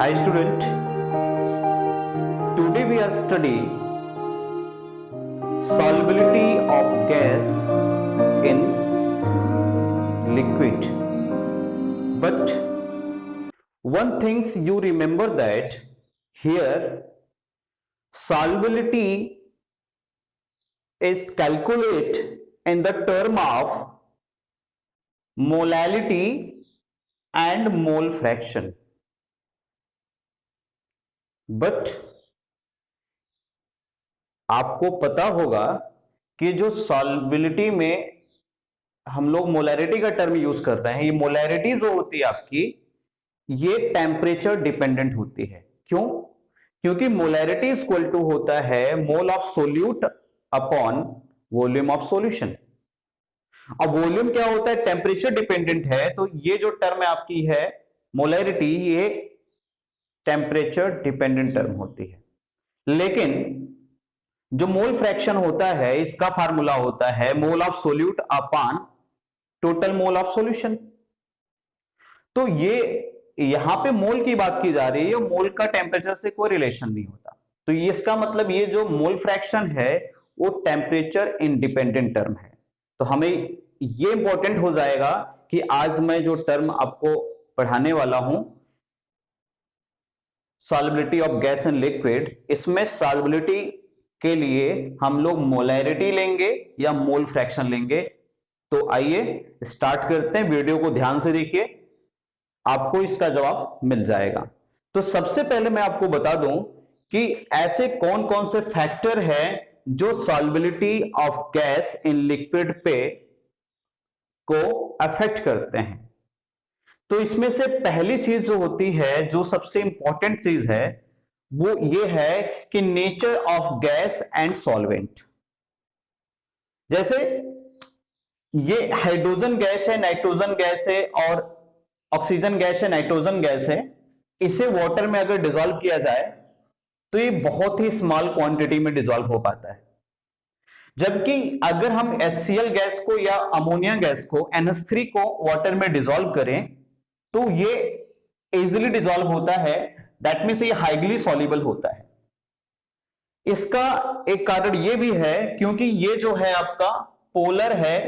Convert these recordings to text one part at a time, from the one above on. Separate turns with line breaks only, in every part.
Hi student, today we are studying solubility of gas in liquid. But one things you remember that here solubility is calculated in the term of molality and mole fraction. But आपको पता होगा कि जो solubility में हम लोग molarity का term use कर रहे हैं, ये मोलैरिटी जो होती है आपकी, ये टेम्परेचर डिपेंडेंट होती है। क्यों? क्योंकि मोलैरिटी इक्वल टू होता है mole of solute upon volume of solution. अब वॉल्यूम क्या होता है? टेम्परेचर डिपेंडेंट है, तो ये जो टर्म आपकी है मोलैरिटी, ये टेम्परेचर डिपेंडेंट टर्म होती है। लेकिन जो मोल फ्रैक्शन होता है, इसका फार्मूला होता है mole of solute upon total mole of solution. तो ये यहां पे मोल की बात की जा रही है, मोल का टेम्परेचर से कोई रिलेशन नहीं होता। तो ये इसका मतलब ये जो मोल फ्रैक्शन है वो टेम्परेचर इंडिपेंडेंट टर्म है। तो हमें ये इंपॉर्टेंट हो जाएगा कि आज मैं जो टर्म आपको पढ़ाने वाला हूं, solubility of gas and liquid, इसमें सॉल्युबिलिटी के लिए हम लोग मोलैरिटी लेंगे या मोल फ्रैक्शन लेंगे। तो आइए स्टार्ट करते हैं, वीडियो को ध्यान से देखिए, आपको इसका जवाब मिल जाएगा। तो सबसे पहले मैं आपको बता दूं कि ऐसे कौन कौन से फैक्टर हैं जो solubility of gas in liquid पे को अफेक्ट करते हैं। तो इसमें से पहली चीज जो होती है, जो सबसे इंपॉर्टेंट चीज है, वो ये है कि nature of gas and solvent. जैसे ये हाइड्रोजन गैस है, नाइट्रोजन गैस है, और ऑक्सीजन गैस है, नाइट्रोजन गैस है। इसे वाटर में अगर डिसॉल्व किया जाए तो ये बहुत ही स्मॉल क्वांटिटी में डिसॉल्व हो पाता है। जबकि अगर हम HCl गैस को या अमोनिया गैस को, NH3 को वाटर में डिसॉल्व करें तो ये इजिली डिसॉल्व होता है। दैट मीन्स ये हाईली सॉल्युबल होता है। इसका एक कारण ये भी है क्योंकि ये जो है आपका पोलर है,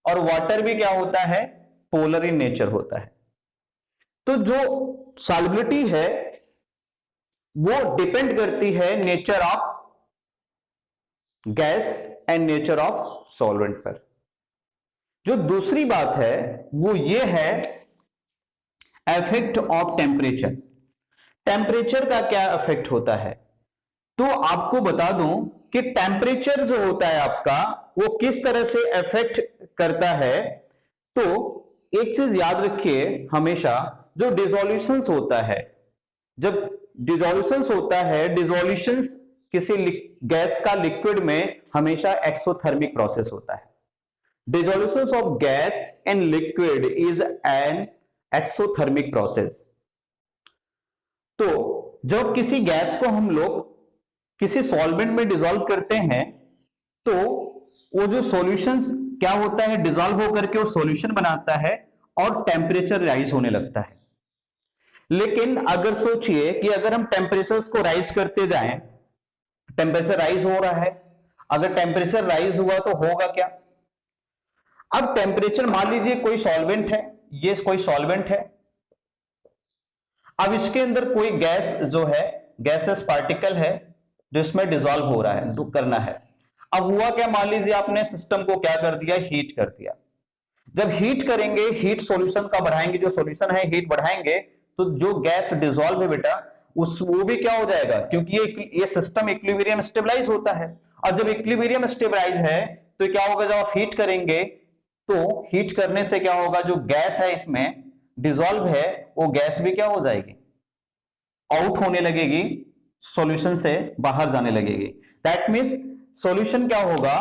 और वाटर भी क्या होता है? पोलर इन नेचर होता है। तो जो सॉल्युबिलिटी है वो डिपेंड करती है nature of gas and nature of solvent पर। जो दूसरी बात है वो ये है इफेक्ट ऑफ टेम्परेचर। टेम्परेचर का क्या इफेक्ट होता है? तो आपको बता दूं कि टेम्परेचर जो होता है आपका, वो किस तरह से इफेक्ट करता है। तो एक चीज याद रखिए हमेशा, जो डिसोल्यूशंस होता है, जब डिसोल्यूशंस होता है, डिसोल्यूशंस किसी गैस का लिक्विड में हमेशा एक्सोथर्मिक प्रोसेस होता है। Dissolutions of gas in liquid is an exothermic process. तो जब किसी गैस को हम लोग किसी सॉल्वेंट में डिसॉल्व करते हैं तो वो जो सॉल्यूशन क्या होता है, डिसॉल्व होकर के वो सॉल्यूशन बनाता है और टेम्परेचर राइज होने लगता है। लेकिन अगर सोचिए कि अगर हम टेम्परेचर को राइज करते जाएं, टेम्परेचर राइज हो रहा है, अगर टेम्परेचर राइज हुआ तो होगा क्या? अब टेम्परेचर, मान लीजिए कोई सॉल्वेंट है, ये कोई सॉल्वेंट है, अब इसके अंदर कोई गैस जो है, गैसेस पार्टिकल है जो इसमें डिसॉल्व हो रहा है, करना है। अब हुआ क्या? मान लीजिए आपने सिस्टम को क्या कर दिया? हीट कर दिया। जब हीट करेंगे, हीट सॉल्यूशन का बढ़ाएंगे, जो सॉल्यूशन है हीट बढ़ाएंगे, तो जो गैस डिसॉल्व है बेटा, उस वो भी क्या हो जाएगा? क्योंकि ये सिस्टम इक्विलिब्रियम स्टेबलाइज होता है, और जब इक्विलिब्रियम स्टेबलाइज है तो क्या होगा? जब आप हीट करेंगे तो हीट करने से क्या होगा? जो गैस है इसमें डिसॉल्व है, वो गैस भी क्या हो जाएगी? आउट होने लगेगी, सॉल्यूशन से बाहर जाने लगेगी। दैट मींस सॉल्यूशन क्या होगा?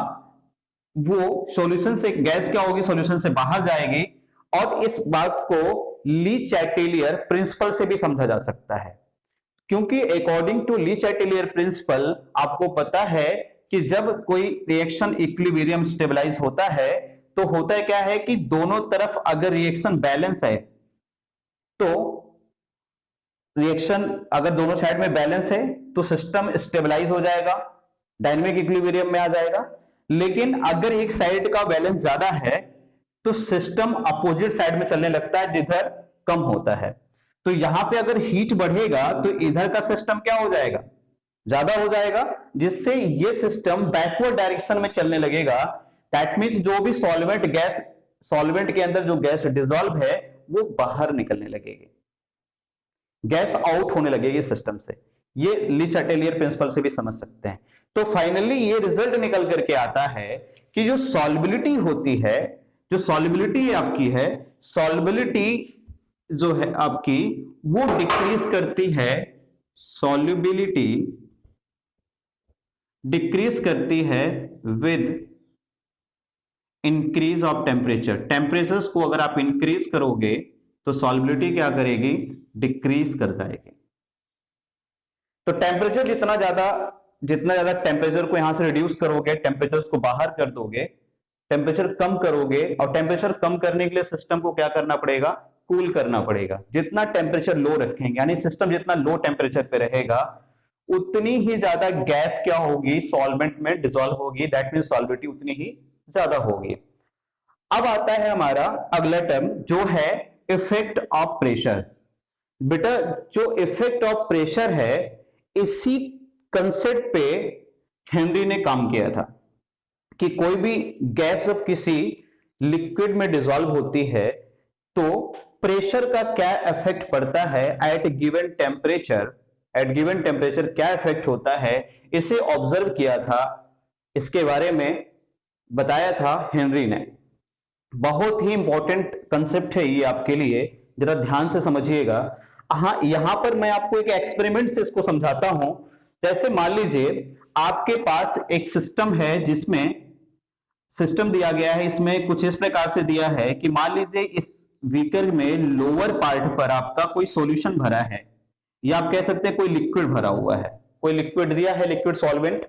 वो सॉल्यूशन से गैस क्या होगी? सॉल्यूशन से बाहर जाएगी। और इस बात को ली चैटेलियर प्रिंसिपल से भी समझा जा सकता है, क्योंकि अकॉर्डिंग टू ली चैटेलियर प्रिंसिपल आपको पता है कि जब कोई रिएक्शन इक्विलिब्रियम स्टेबलाइज होता है तो होता है क्या है कि दोनों तरफ अगर रिएक्शन बैलेंस है तो रिएक्शन अगर दोनों साइड में बैलेंस है तो सिस्टम स्टेबलाइज हो जाएगा, डायनेमिक इक्विलिब्रियम में आ जाएगा। लेकिन अगर एक साइड का बैलेंस ज्यादा है तो सिस्टम अपोजिट साइड में चलने लगता है जिधर कम होता है। तो यहां पे अगर हीट बढ़ेगा तो इधर का सिस्टम क्या हो जाएगा, ज्यादा हो जाएगा, जिससे ये सिस्टम बैकवर्ड डायरेक्शन में चलने लगेगा। दैट मींस जो भी सॉल्वेंट गैस, सॉल्वेंट के अंदर जो गैस डिसॉल्व है वो बाहर निकलने लगेगी, गैस आउट होने लगेगी सिस्टम से। ये ली चाटेलियर प्रिंसिपल से भी समझ सकते हैं। तो फाइनली ये रिजल्ट निकल करके आता है कि जो सॉल्युबिलिटी होती है, जो सॉल्युबिलिटी आपकी है, सॉल्युबिलिटी जो है आपकी वो डिक्रीज करती है, सॉल्युबिलिटी डिक्रीज करती है with increase of temperature. Temperatures को अगर आप इंक्रीज करोगे तो सॉल्युबिलिटी क्या करेगी, डिक्रीज कर जाएगी। तो टेम्परेचर जितना ज्यादा टेम्परेचर को यहां से रिड्यूस करोगे, टेम्परेचर्स को बाहर कर दोगे, टेम्परेचर कम करोगे, और टेम्परेचर कम करने के लिए सिस्टम को क्या करना पड़ेगा, कूल करना पड़ेगा। जितना टेम्परेचर लो रखेंगे, यानी सिस्टम जितना लो टेम्परेचर पे रहेगा उतनी ही ज्यादा गैस क्या होगी, सॉल्वेंट में डिसॉल्व होगी। दैट मींस सॉल्युबिलिटी उतनी ही ज्यादा होगी। अब आता है हमारा अगला टर्म जो है इफेक्ट ऑफ प्रेशर। बेटा जो इफेक्ट ऑफ प्रेशर है इसी कंसेप्ट पे हेनरी ने काम किया था कि कोई भी गैस जब किसी लिक्विड में डिसॉल्व होती है तो प्रेशर का क्या इफेक्ट पड़ता है at given temperature, at given temperature क्या इफेक्ट होता है, इसे ऑब्जर्व किया था, इसके बारे में बताया था हेनरी ने। बहुत ही इंपॉर्टेंट कंसेप्ट है ये आपके लिए, जरा ध्यान से समझिएगा। हाँ, यहां पर मैं आपको एक एक्सपेरिमेंट से इसको समझाता हूं। जैसे मान लीजिए आपके पास एक सिस्टम है, जिसमें सिस्टम दिया गया है, इसमें कुछ इस प्रकार से दिया है कि मान लीजिए इस बीकर में लोअर पार्ट पर आपका कोई सॉल्यूशन भरा है, या आप कह सकते हैं कोई लिक्विड भरा हुआ है, कोई लिक्विड दिया है, लिक्विड सॉल्वेंट।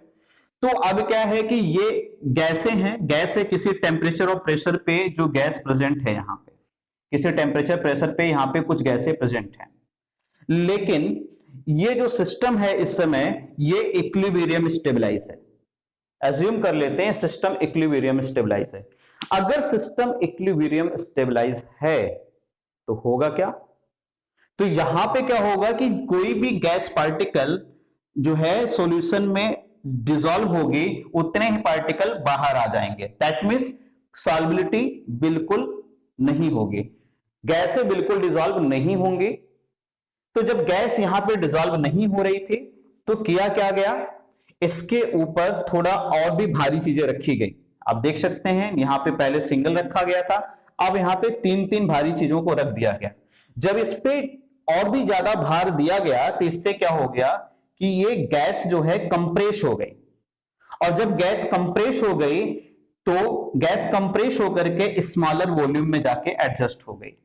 तो अब क्या है कि ये गैसें हैं, गैस है, किसी टेम्परेचर और प्रेशर पे जो गैस प्रेजेंट है, यहाँ पे किसी टेम्परेचर प्रेशर पे यहाँ पे कुछ गैसें प्रेजेंट हैं। लेकिन ये जो सिस्टम है इस समय ये इक्विलिब्रियम स्टेबलाइज है। एज्यूम कर लेते हैं सिस्टम इक्विलिब्रियम स्टेबलाइज है। अगर सिस्टम इक्विलिब्रियम स्टेबलाइज है तो होगा क्या, तो यहां पे क्या होगा कि कोई भी गैस पार्टिकल जो है सॉल्यूशन में डिसॉल्व होगी, उतने ही पार्टिकल बाहर आ जाएंगे। दैट मींस सॉल्युबिलिटी बिल्कुल नहीं होगी, गैसें बिल्कुल डिसॉल्व नहीं होंगी। तो जब गैस यहां पे डिसॉल्व नहीं हो रही थी तो किया क्या गया, इसके ऊपर थोड़ा और भी भारी चीजें रखी गई। आप देख सकते हैं यहां पे पहले सिंगल रखा गया था, अब यहां पे तीन तीन भारी चीजों को रख दिया गया। जब इस पे और भी ज्यादा भार दिया गया तो इससे क्या हो गया कि ये गैस जो है कंप्रेस हो गई, और जब गैस कंप्रेस हो गई तो गैस कंप्रेस होकर के स्मॉलर वॉल्यूम में जाके एडजस्ट हो गई।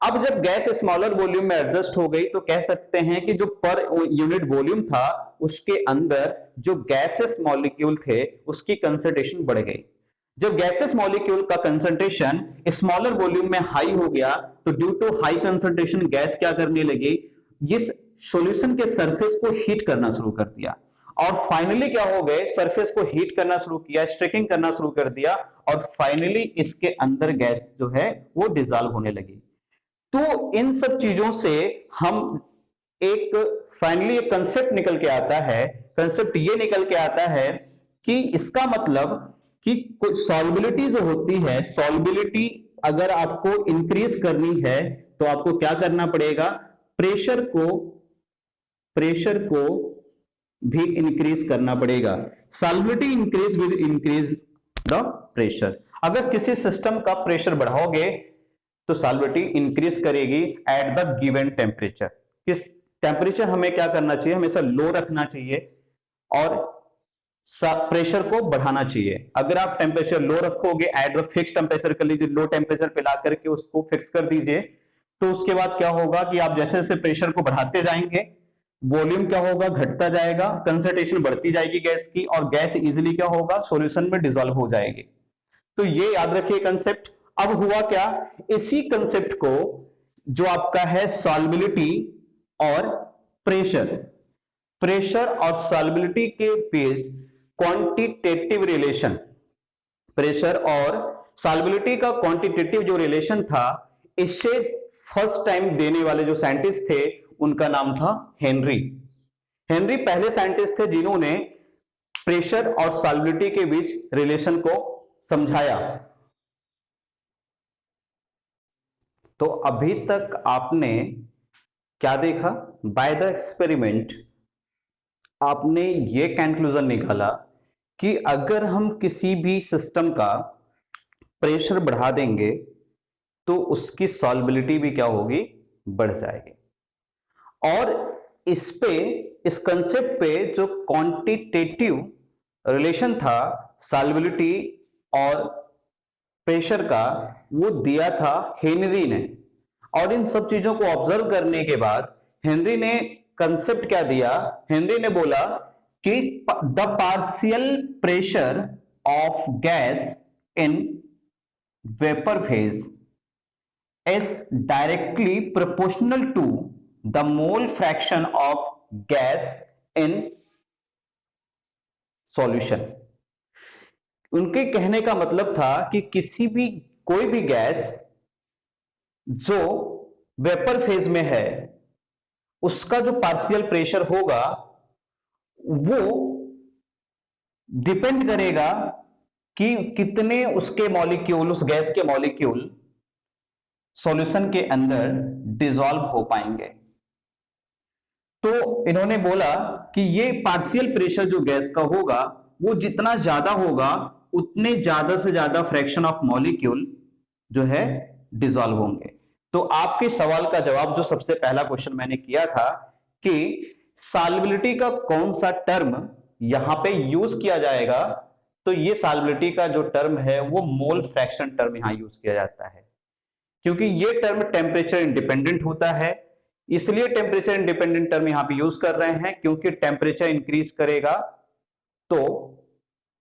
अब जब गैस स्मॉलर वॉल्यूम में एडजस्ट हो गई तो कह सकते हैं कि जो पर यूनिट वॉल्यूम था उसके अंदर जो गैसेस मॉलिक्यूल थे उसकी कंसंट्रेशन बढ़ गई। जब गैसेस मॉलिक्यूल का कंसंट्रेशन स्मॉलर वॉल्यूम में हाई हो गया तो due to high concentration gas क्या करने लगी, इस सॉल्यूशन के सरफेस को हीट करना शुरू कर दिया, और फाइनली क्या हो गए, सरफेस को हीट करना शुरू किया, स्ट्रेकिंग करना शुरू कर दिया, और फाइनली इसके अंदर गैस जो है वो डिसॉल्व होने लगी। तो इन सब चीजों से हम एक फाइनली एक कंसेप्ट निकल के आता है, कंसेप्ट ये निकल के आता है कि इसका मतलब कि सॉल्युबिलिटी जो होती है, सॉल्युबिलिटी अगर आपको इंक्रीज करनी है तो आपको क्या करना पड़ेगा, प्रेशर को भी इंक्रीज करना पड़ेगा। Solubility increase with increase the pressure. अगर किसी सिस्टम का प्रेशर बढ़ाओगे तो सॉल्युबिलिटी इंक्रीज करेगी एट द गिवन टेम्परेचर। किस टेम्परेचर हमें क्या करना चाहिए, हमेशा लो रखना चाहिए और प्रेशर को बढ़ाना चाहिए। अगर आप टेम्परेचर लो रखोगे, एट द फिक्स टेम्परेचर कर लीजिए, लो टेम्परेचर पे ला करके उसको फिक्स कर दीजिए, तो उसके बाद क्या होगा कि आप जैसे जैसे प्रेशर को बढ़ाते जाएंगे वॉल्यूम क्या होगा, घटता जाएगा, कंसंट्रेशन बढ़ती जाएगी गैस की, और गैस इजिली क्या होगा, सॉल्यूशन में डिसॉल्व हो जाएगी। तो ये याद रखिए कंसेप्ट। अब हुआ क्या, इसी कंसेप्ट को जो आपका है सॉल्युबिलिटी और प्रेशर और सॉल्युबिलिटी के बीच क्वांटिटेटिव रिलेशन, प्रेशर और सॉल्युबिलिटी का क्वांटिटेटिव जो रिलेशन था, इससे फर्स्ट टाइम देने वाले जो साइंटिस्ट थे उनका नाम था हेनरी। हेनरी पहले साइंटिस्ट थे जिन्होंने प्रेशर और सॉल्युबिलिटी के बीच रिलेशन को समझाया। तो अभी तक आपने क्या देखा? बाय द एक्सपेरिमेंट आपने ये कंक्लूजन निकाला कि अगर हम किसी भी सिस्टम का प्रेशर बढ़ा देंगे तो उसकी सॉल्युबिलिटी भी क्या होगी? बढ़ जाएगी। और इस कंसेप्ट पे जो क्वांटिटेटिव रिलेशन था सॉल्युबिलिटी और प्रेशर का, वो दिया था हेनरी ने। और इन सब चीजों को ऑब्जर्व करने के बाद हेनरी ने कंसेप्ट क्या दिया? हेनरी ने बोला कि the partial pressure of gas in vapour phase is directly proportional to the mole fraction of gas in solution। उनके कहने का मतलब था कि कोई भी गैस जो वेपर फेज में है उसका जो पार्शियल प्रेशर होगा वो डिपेंड करेगा कि कितने उसके मॉलिक्यूल, उस गैस के मॉलिक्यूल सॉल्यूशन के अंदर डिसॉल्व हो पाएंगे। तो इन्होंने बोला कि ये पार्शियल प्रेशर जो गैस का होगा वो जितना ज्यादा होगा उतने ज्यादा से ज्यादा फ्रैक्शन ऑफ मॉलिक्यूल जो है डिसॉल्व होंगे। तो आपके सवाल का जवाब जो सबसे पहला क्वेश्चन मैंने किया था कि सॉल्युबिलिटी का कौन सा टर्म यहां पे यूज किया जाएगा, तो ये सॉल्युबिलिटी का जो टर्म है वो मोल फ्रैक्शन टर्म यहां यूज किया जाता है, क्योंकि ये टर्म टेम्परेचर इंडिपेंडेंट होता है। इसलिए टेम्परेचर इंडिपेंडेंट टर्म यहां पे यूज कर रहे हैं, क्योंकि टेम्परेचर इंक्रीज करेगा तो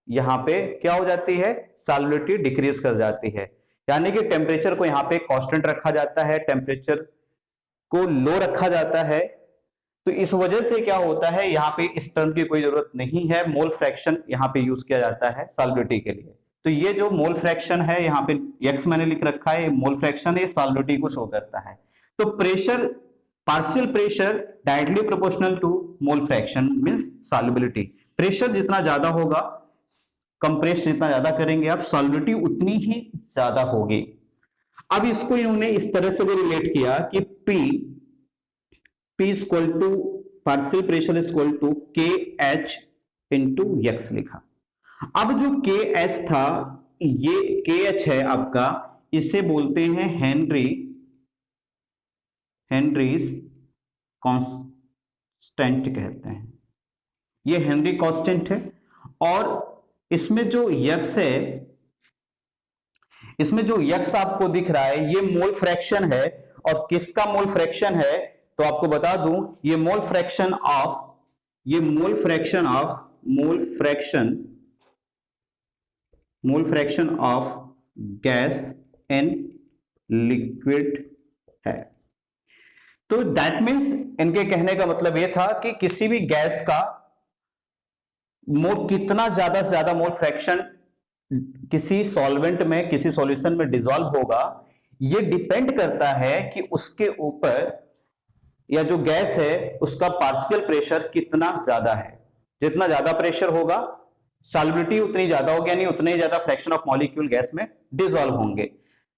यहां पे क्या हो जाती है? सॉल्युबिलिटी डिक्रीज कर जाती है। यानी कि टेम्परेचर को यहां पे कांस्टेंट रखा जाता है, टेम्परेचर को लो रखा जाता है। तो इस वजह से क्या होता है, यहां पे इस टर्म की कोई जरूरत नहीं है, मोल फ्रैक्शन यहां पे यूज किया जाता है सॉल्युबिलिटी के लिए। तो ये जो मोल फ्रैक्शन है यहाँ पे x मैंने लिख रखा है, मोल फ्रैक्शन है, सॉल्युबिलिटी को शो करता है। तो pressure, partial pressure directly proportional to mole fraction means solubility. Pressure जितना ज्यादा होगा, कंप्रेस जितना ज्यादा करेंगे आप, सॉल्युबिलिटी उतनी ही ज्यादा होगी। अब इसको इन्होंने इस तरह से भी रिलेट किया कि P equal to partial pressure equal to KH into x लिखा। अब जो KH था, ये KH है आपका, इसे बोलते हैं हेनरीज कांस्टेंट कहते हैं। ये हेनरी कांस्टेंट है। और इसमें जो x है, इसमें जो x आपको दिख रहा है ये मोल फ्रैक्शन है। और किसका मोल फ्रैक्शन है? तो आपको बता दूं, ये mole fraction of gas in liquid है। तो दैट मीन्स इनके कहने का मतलब यह था कि किसी भी गैस का कितना ज्यादा से ज्यादा मोल फ्रैक्शन किसी सॉल्वेंट में, किसी सॉल्यूशन में डिसॉल्व होगा, यह डिपेंड करता है कि उसके ऊपर या जो गैस है उसका पार्शियल प्रेशर कितना ज्यादा है। जितना ज्यादा प्रेशर होगा सॉल्युबिलिटी उतनी ज्यादा होगी, यानी उतने ही ज्यादा फ्रैक्शन ऑफ मॉलिक्यूल गैस में डिसॉल्व होंगे।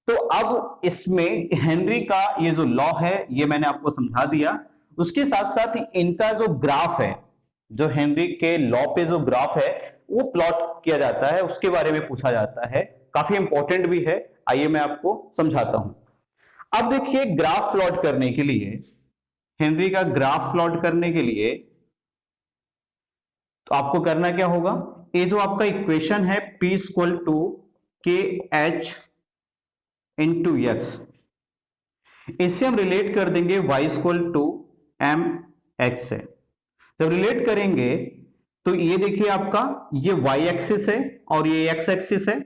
तो अब इसमें हेनरी का ये जो लॉ है ये मैंने आपको समझा दिया। उसके साथ साथ इनका जो ग्राफ है, जो हेनरी के लॉ पे जो ग्राफ है वो प्लॉट किया जाता है, उसके बारे में पूछा जाता है, काफी इंपॉर्टेंट भी है। आइए मैं आपको समझाता हूं। अब देखिए, ग्राफ प्लॉट करने के लिए, हेनरी का ग्राफ प्लॉट करने के लिए तो आपको करना क्या होगा, ये जो आपका इक्वेशन है P equal to KH into x, इससे हम रिलेट कर देंगे y इक्वल टू mx से। जब रिलेट करेंगे तो ये देखिए आपका ये y एक्सिस है और ये x एक्सिस है।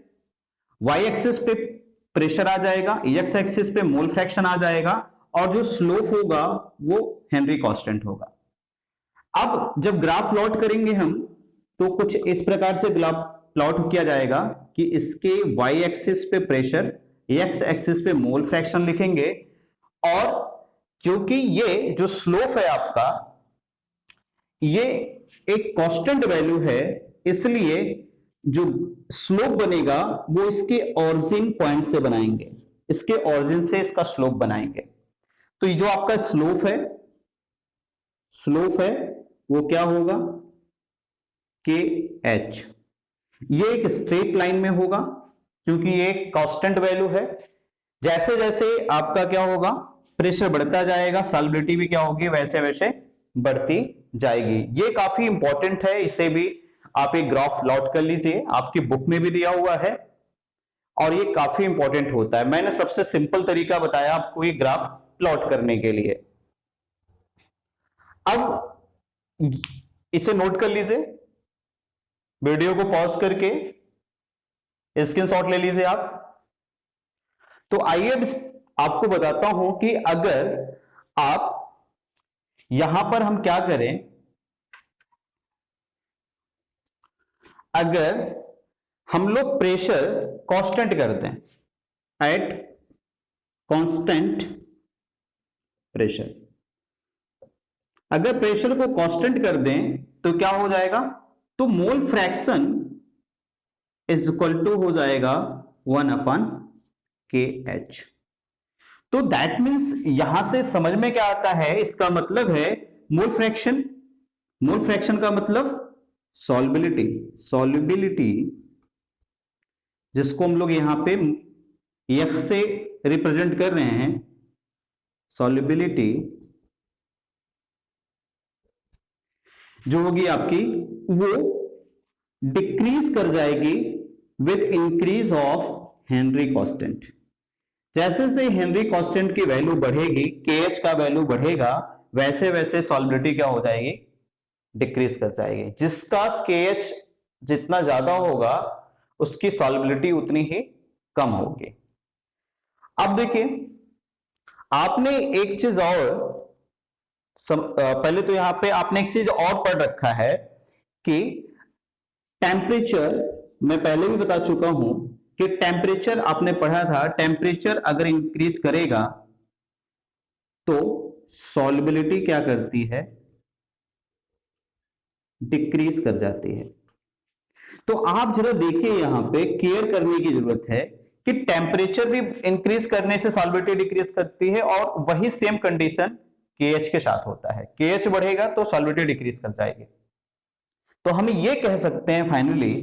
y एक्सिस पे प्रेशर आ जाएगा, x एक्सिस पे मोल फ्रैक्शन आ जाएगा, और जो स्लोप होगा वो हेनरी कांस्टेंट होगा। अब जब ग्राफ प्लॉट करेंगे हम, तो कुछ इस प्रकार से ग्राफ प्लॉट किया जाएगा कि इसके y एक्सिस पे प्रेशर, x एक्सिस पे मोल फ्रैक्शन लिखेंगे, और क्योंकि ये जो स्लोप है आपका, ये एक कांस्टेंट वैल्यू है, इसलिए जो स्लोप बनेगा वो इसके ओरिजिन पॉइंट से बनाएंगे, इसके ओरिजिन से इसका स्लोप बनाएंगे। तो ये जो आपका स्लोप है वो क्या होगा, के एच। ये एक स्ट्रेट लाइन में होगा क्योंकि ये एक कांस्टेंट वैल्यू है। जैसे जैसे आपका क्या होगा, प्रेशर बढ़ता जाएगा, सॉल्युबिलिटी भी क्या होगी, वैसे वैसे बढ़ती जाएगी। ये काफी इंपॉर्टेंट है, इसे भी आप एक ग्राफ प्लॉट कर लीजिए, आपकी बुक में भी दिया हुआ है और ये काफी इंपॉर्टेंट होता है। मैंने सबसे सिंपल तरीका बताया आपको ये ग्राफ प्लॉट करने के लिए। अब इसे नोट कर लीजिए, वीडियो को पॉज करके स्क्रीनशॉट ले लीजिए आप। तो आइए आपको बताता हूं कि अगर आप यहां पर हम क्या करें, अगर हम लोग प्रेशर कांस्टेंट कर दें, एट कांस्टेंट प्रेशर, अगर प्रेशर को कांस्टेंट कर दें तो क्या हो जाएगा, तो mole fraction is equal to हो जाएगा 1/kh। तो दैट मीन्स यहां से समझ में क्या आता है, इसका मतलब है मोल फ्रैक्शन, मोल फ्रैक्शन का मतलब सॉल्युबिलिटी, सॉल्युबिलिटी जिसको हम लोग यहां पे x से रिप्रेजेंट कर रहे हैं, सॉल्युबिलिटी जो होगी आपकी वो डिक्रीज कर जाएगी with increase of Henry constant. जैसे जैसे हेनरी कांस्टेंट की वैल्यू बढ़ेगी, KH का वैल्यू बढ़ेगा, वैसे वैसे सॉल्युबिलिटी क्या हो जाएगी, डिक्रीज कर जाएगी। जिसका KH जितना ज्यादा होगा उसकी सॉल्युबिलिटी उतनी ही कम होगी। अब देखिए, आपने एक चीज और पहले तो यहां पे आपने एक चीज और पढ़ रखा है कि टेम्परेचर, मैं पहले भी बता चुका हूं कि टेम्परेचर आपने पढ़ा था, टेम्परेचर अगर इंक्रीज करेगा तो सॉल्युबिलिटी क्या करती है, डिक्रीज कर जाती है। तो आप जरा देखिए, यहां पे केयर करने की जरूरत है कि टेम्परेचर भी इंक्रीज करने से सॉल्युबिलिटी डिक्रीज करती है, और वही सेम कंडीशन KH के साथ होता है। KH बढ़ेगा तो सॉल्युबिलिटी डिक्रीज कर जाएगी। तो हम ये कह सकते हैं फाइनली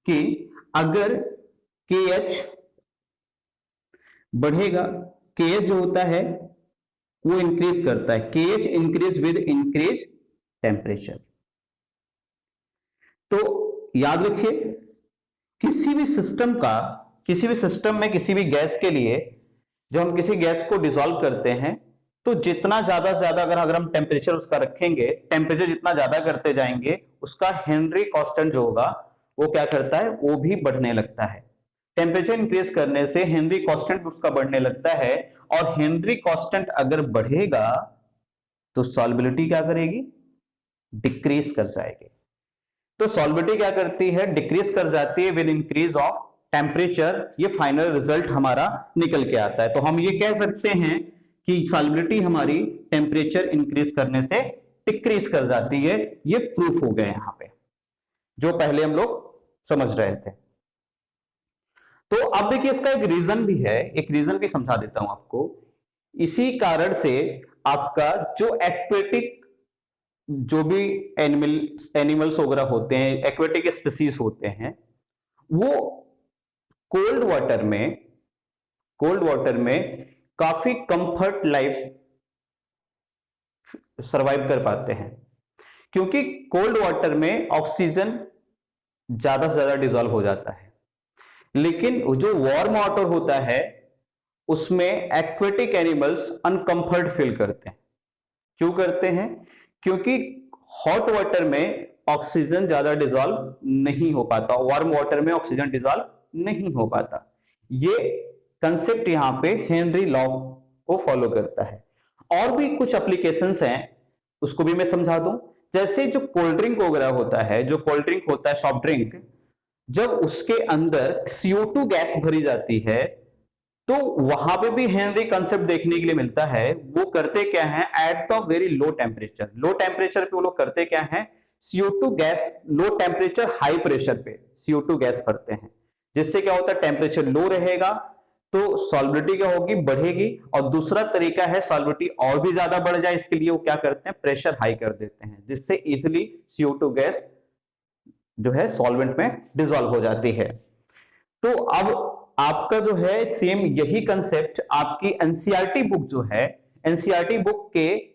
कि अगर KH बढ़ेगा, KH जो होता है वो इंक्रीज करता है, KH increase with increase temperature. तो याद रखिए, किसी भी सिस्टम का, किसी भी सिस्टम में किसी भी गैस के लिए जब हम किसी गैस को डिसॉल्व करते हैं तो जितना ज्यादा ज्यादा अगर हम टेम्परेचर उसका रखेंगे, टेम्परेचर जितना ज्यादा करते जाएंगे, उसका हेनरी कांस्टेंट जो होगा वो क्या करता है, वो भी बढ़ने लगता है। टेम्परेचर इंक्रीज करने से हेनरी कांस्टेंट उसका बढ़ने लगता है, और हेनरी कांस्टेंट अगर बढ़ेगा तो सॉल्युबिलिटी क्या करेगी, डिक्रीज कर जाएगी। तो सॉल्युबिलिटी क्या करती है, डिक्रीज कर जाती है विद इंक्रीज ऑफ टेम्परेचर। ये फाइनल रिजल्ट हमारा निकल के आता है। तो हम ये कह सकते हैं कि सॉल्युबिलिटी हमारी टेम्परेचर इंक्रीज करने से डिक्रीज कर जाती है। ये प्रूफ हो गए यहां पे, जो पहले हम लोग समझ रहे थे। तो अब देखिए, इसका एक रीजन भी है, एक रीजन भी समझा देता हूं आपको। इसी कारण से आपका जो एक्वेटिक, जो भी एनिमल्स वगैरह होते हैं, एक्वेटिक स्पीसीज होते हैं, वो कोल्ड वाटर में काफी कंफर्ट लाइफ सरवाइव कर पाते हैं, क्योंकि कोल्ड वाटर में ऑक्सीजन ज्यादा से ज्यादा डिसॉल्व हो जाता है। लेकिन जो वार्म वाटर होता है उसमें एक्वेटिक एनिमल्स अनकंफर्ट फील करते हैं। क्यों करते हैं, क्योंकि हॉट वाटर में ऑक्सीजन ज्यादा डिसॉल्व नहीं हो पाता, वार्म वाटर में ऑक्सीजन डिसॉल्व नहीं हो पाता। ये कंसेप्ट यहां पे हेनरी लॉ को फॉलो करता है। और भी कुछ एप्लीकेशंस हैं, उसको भी मैं समझा दूं। जैसे जो कोल्ड ड्रिंक वगैरह होता है, जो कोल्ड ड्रिंक होता है, सॉफ्ट ड्रिंक, जब उसके अंदर CO2 गैस भरी जाती है, तो वहां पे भी हेनरी कंसेप्ट देखने के लिए मिलता है। वो करते क्या है, at the very low temperature, low temperature पे वो लोग करते क्या है, CO2 gas, low temperature high pressure पे CO2 गैस भरते हैं। जिससे क्या होता है, टेम्परेचर लो रहेगा तो सॉल्बिलिटी क्या होगी, बढ़ेगी। और दूसरा तरीका है सॉल्बिलिटी और भी ज्यादा बढ़ जाए, इसके लिए वो क्या करते हैं, प्रेशर हाई कर देते हैं, जिससे इजिली CO2 गैस जो है सॉल्वेंट में डिसॉल्व हो जाती है। तो अब आपका जो है सेम यही कंसेप्ट आपकी एनसीईआरटी बुक जो है, एनसीईआरटी बुक के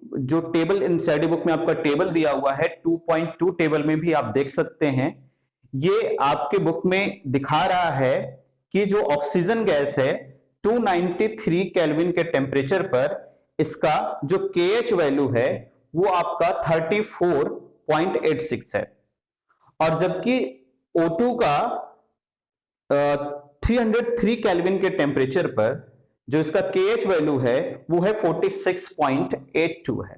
जो टेबल, एनसीईआरटी बुक में आपका टेबल दिया हुआ है 2.2 टेबल में भी आप देख सकते हैं। ये आपके बुक में दिखा रहा है कि जो ऑक्सीजन गैस है 293 केल्विन के टेम्परेचर पर इसका जो KH वैल्यू है वो आपका 34.86 है, और जबकि O2 का 303 केल्विन के टेम्परेचर पर जो इसका KH वैल्यू है वो है 46.82 है।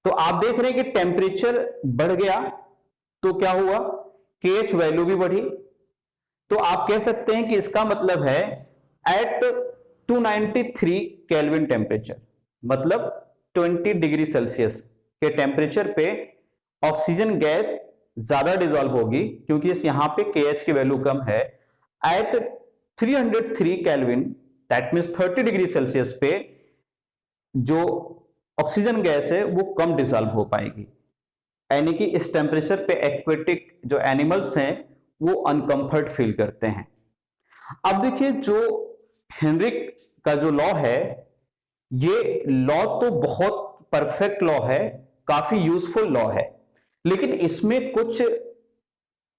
तो आप देख रहे हैं कि टेम्परेचर बढ़ गया तो क्या हुआ, KH वैल्यू भी बढ़ी। तो आप कह सकते हैं कि इसका मतलब है एट 293 केल्विन टेम्परेचर, मतलब 20 डिग्री सेल्सियस के टेम्परेचर पे ऑक्सीजन गैस ज्यादा डिसॉल्व होगी, क्योंकि इस यहां पे KH की वैल्यू कम है। At 303 kelvin, that means 30 degree Celsius पे जो ऑक्सीजन गैस है वो कम डिसॉल्व हो पाएगी, यानी कि इस टेम्परेचर पे एक्वेटिक जो एनिमल्स हैं वो अनकंफर्ट फील करते हैं। अब देखिए जो हेनरिक का जो लॉ है, ये लॉ तो बहुत परफेक्ट लॉ है, काफी यूजफुल लॉ है, लेकिन इसमें कुछ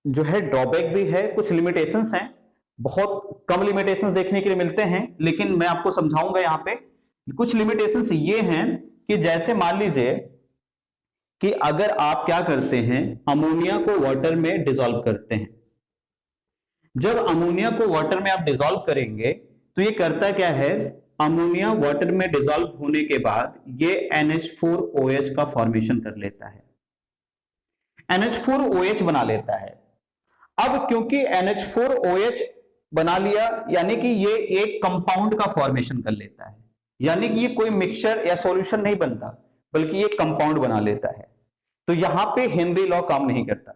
जो है ड्रॉबैक भी है, कुछ लिमिटेशंस हैं, बहुत कम लिमिटेशंस देखने के लिए मिलते हैं, लेकिन मैं आपको समझाऊंगा यहां पे। कुछ लिमिटेशंस ये हैं कि जैसे मान लीजिए कि अगर आप क्या करते हैं, अमोनिया को वाटर में डिसॉल्व करते हैं। जब अमोनिया को वाटर में आप डिसॉल्व करेंगे तो ये करता क्या है, अमोनिया वाटर में डिसॉल्व होने के बाद ये NH4OH का फॉर्मेशन कर लेता है, NH4OH बना लेता है। अब क्योंकि NH4OH बना लिया, यानी कि ये एक कंपाउंड का फॉर्मेशन कर लेता है, यानी कि ये कोई मिक्सचर या सॉल्यूशन नहीं बनता, बल्कि ये कंपाउंड बना लेता है। तो यहां पे हेनरी लॉ काम नहीं करता,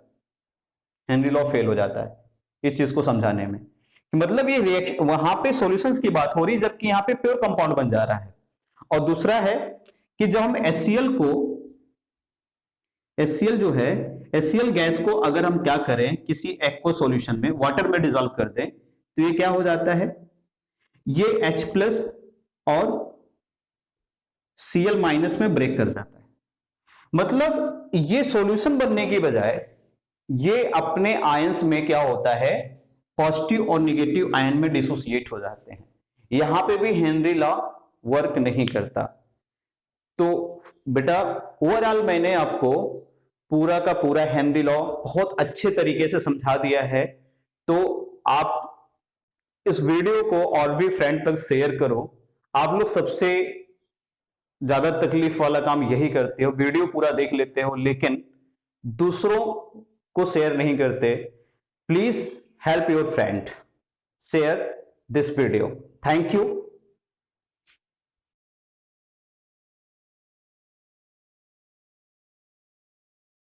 हेनरी लॉ फेल हो जाता है इस चीज को समझाने में। मतलब ये रिएक्शन, वहां पे सॉल्यूशंस की बात हो रही, जबकि यहां पे प्योर कंपाउंड बन जा रहा है। और दूसरा है कि जब हम HCl को, HCl जो है, HCl गैस को अगर हम क्या करें, किसी एक्वा सॉल्यूशन में वाटर में डिसॉल्व कर दें, तो ये क्या हो जाता है, ये H+ और Cl- में ब्रेक कर जाता है। मतलब ये सॉल्यूशन बनने की बजाय ये अपने आयंस में क्या होता है, पॉजिटिव और नेगेटिव आयन में डिसोसिएट हो जाते हैं। यहां पे भी हेनरी लॉ वर्क नहीं करता। तो बेटा ओवरऑल मैंने आपको पूरा का पूरा हेनरी लॉ बहुत अच्छे तरीके से समझा दिया है। तो आप इस वीडियो को और भी फ्रेंड तक शेयर करो। आप लोग सबसे ज्यादा तकलीफ वाला काम यही करते हो, वीडियो पूरा देख लेते हो लेकिन दूसरों को शेयर नहीं करते। Please help your friend, share this video. Thank you.